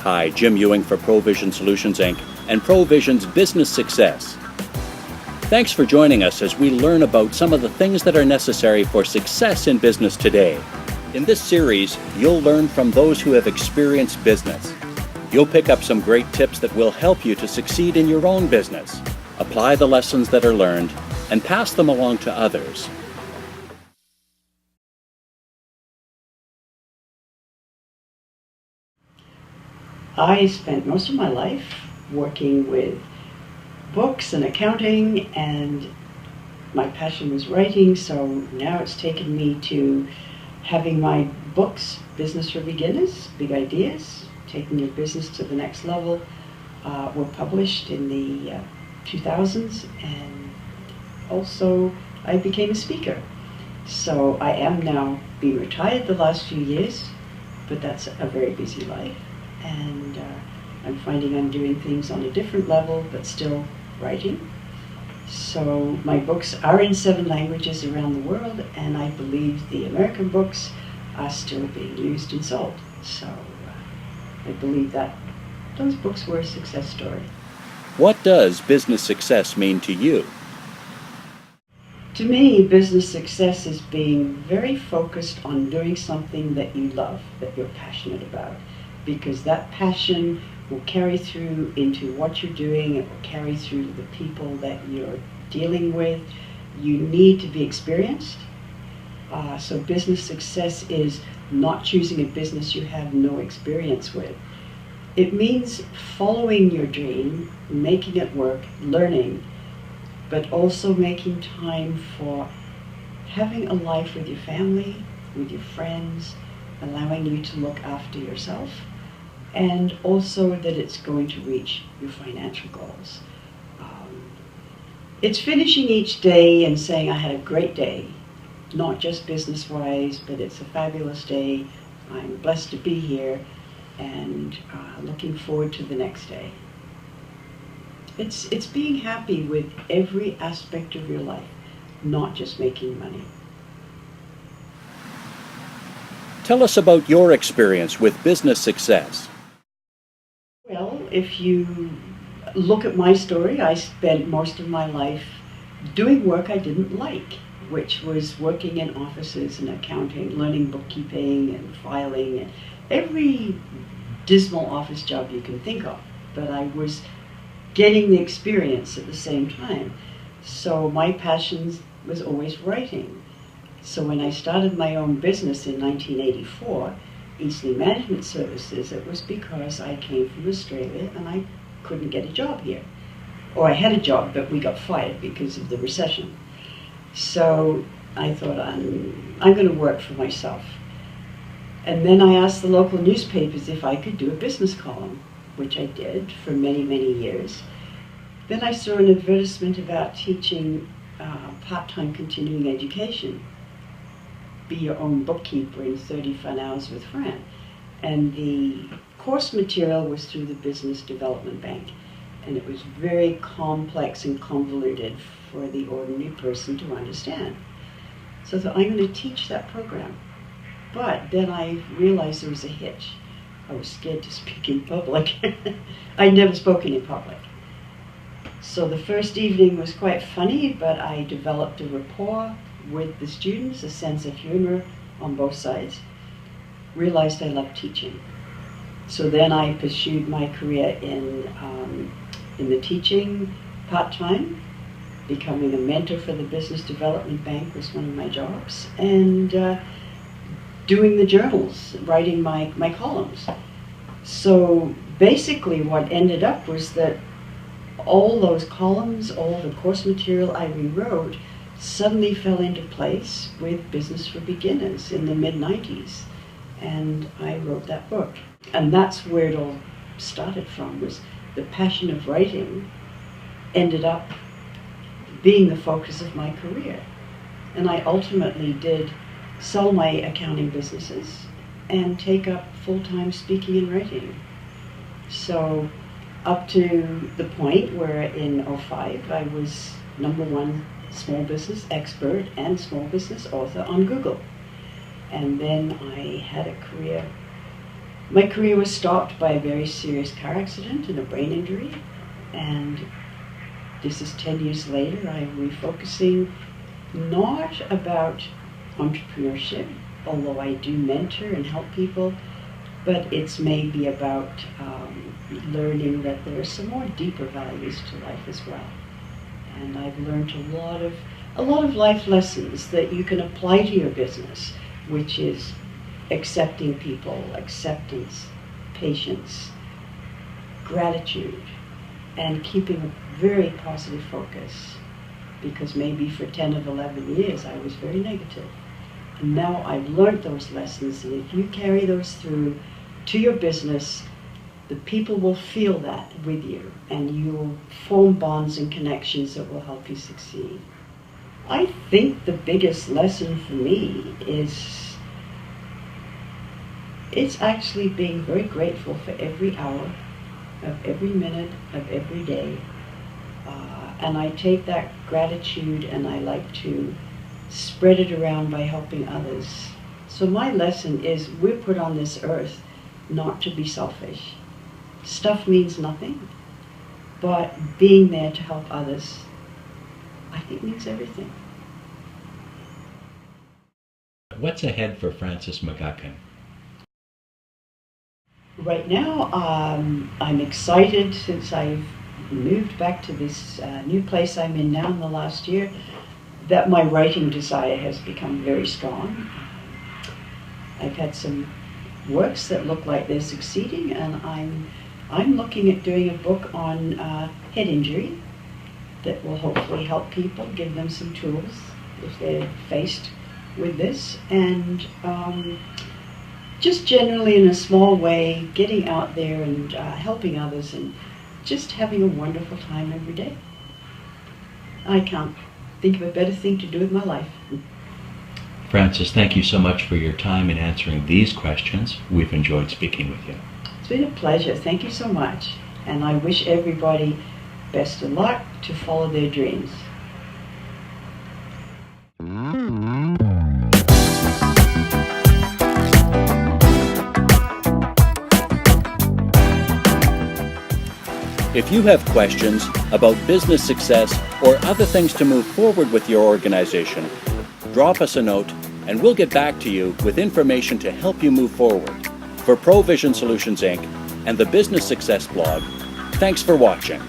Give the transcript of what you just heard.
Hi, Jim Ewing for ProVision Solutions, Inc. and ProVision's Business Success. Thanks for joining us as we learn about some of the things that are necessary for success in business today. In this series, you'll learn from those who have experienced business. You'll pick up some great tips that will help you to succeed in your own business, apply the lessons that are learned, and pass them along to others. I spent most of my life working with books and accounting, and my passion was writing, so now it's taken me to having my books, Business for Beginners, Big Ideas, Taking Your Business to the Next Level, were published in the 2000s, and also I became a speaker. So I am now being retired the last few years, but that's a very busy life, and I'm finding I'm doing things on a different level, but still writing. So my books are in 7 languages around the world, and I believe the American books are still being used and sold. So I believe that those books were a success story. What does business success mean to you? To me, business success is being very focused on doing something that you love, that you're passionate about, because that passion will carry through into what you're doing. It will carry through to the people that you're dealing with. You need to be experienced. So business success is not choosing a business you have no experience with. It means following your dream, making it work, learning, but also making time for having a life with your family, with your friends, allowing you to look after yourself, and also that it's going to reach your financial goals. It's finishing each day and saying, I had a great day, not just business-wise, but it's a fabulous day. I'm blessed to be here, and looking forward to the next day. It's being happy with every aspect of your life, not just making money. Tell us about your experience with business success. Well, if you look at my story, I spent most of my life doing work I didn't like, which was working in offices and accounting, learning bookkeeping and filing, and every dismal office job you can think of. But I was getting the experience at the same time. So my passion was always writing. So when I started my own business in 1984, Eastleigh Management Services, it was because I came from Australia and I couldn't get a job here. Or I had a job, but we got fired because of the recession. So I thought, I'm going to work for myself. And then I asked the local newspapers if I could do a business column, which I did for many, many years. Then I saw an advertisement about teaching part-time continuing education. Be your own bookkeeper in 30 fun hours with Fran. And the course material was through the Business Development Bank. And it was very complex and convoluted for the ordinary person to understand. So I thought, I'm going to teach that program. But then I realized there was a hitch. I was scared to speak in public. I'd never spoken in public. So the first evening was quite funny, but I developed a rapport with the students, a sense of humor on both sides. Realized I loved teaching. So then I pursued my career in the teaching part-time. Becoming a mentor for the Business Development Bank was one of my jobs. And doing the journals, writing my columns. So basically what ended up was that all those columns, all the course material I rewrote suddenly fell into place with Business for Beginners in the mid-90s. And I wrote that book. And that's where it all started from, was the passion of writing ended up being the focus of my career. And I ultimately did sell my accounting businesses and take up full-time speaking and writing. So up to the point where in '05 I was #1 small business expert and small business author on Google. And then I had a career. My career was stopped by a very serious car accident and a brain injury. And this is 10 years later. I'm refocusing not about entrepreneurship, although I do mentor and help people, but it's maybe about learning that there are some more deeper values to life as well. And I've learned a lot of life lessons that you can apply to your business, which is accepting people, acceptance, patience, gratitude, and keeping a very positive focus. Because maybe for 10 of 11 years I was very negative. And now I've learned those lessons, and if you carry those through to your business, the people will feel that with you, and you will form bonds and connections that will help you succeed. I think the biggest lesson for me is it's actually being very grateful for every hour of every minute of every day. And I take that gratitude and I like to spread it around by helping others. So my lesson is we're put on this earth not to be selfish. Stuff means nothing, but being there to help others, I think, means everything. What's ahead for Frances McGuckin? Right now, I'm excited since I've moved back to this new place I'm in now in the last year, that my writing desire has become very strong. I've had some works that look like they're succeeding, and I'm looking at doing a book on head injury that will hopefully help people, give them some tools if they're faced with this, and just generally in a small way, getting out there and helping others and just having a wonderful time every day. I can't think of a better thing to do with my life. Frances, thank you so much for your time in answering these questions. We've enjoyed speaking with you. It's been a pleasure. Thank you so much. And I wish everybody best of luck to follow their dreams. If you have questions about business success or other things to move forward with your organization, drop us a note and we'll get back to you with information to help you move forward. For Provision Solutions Inc. and the Business Success blog, thanks for watching.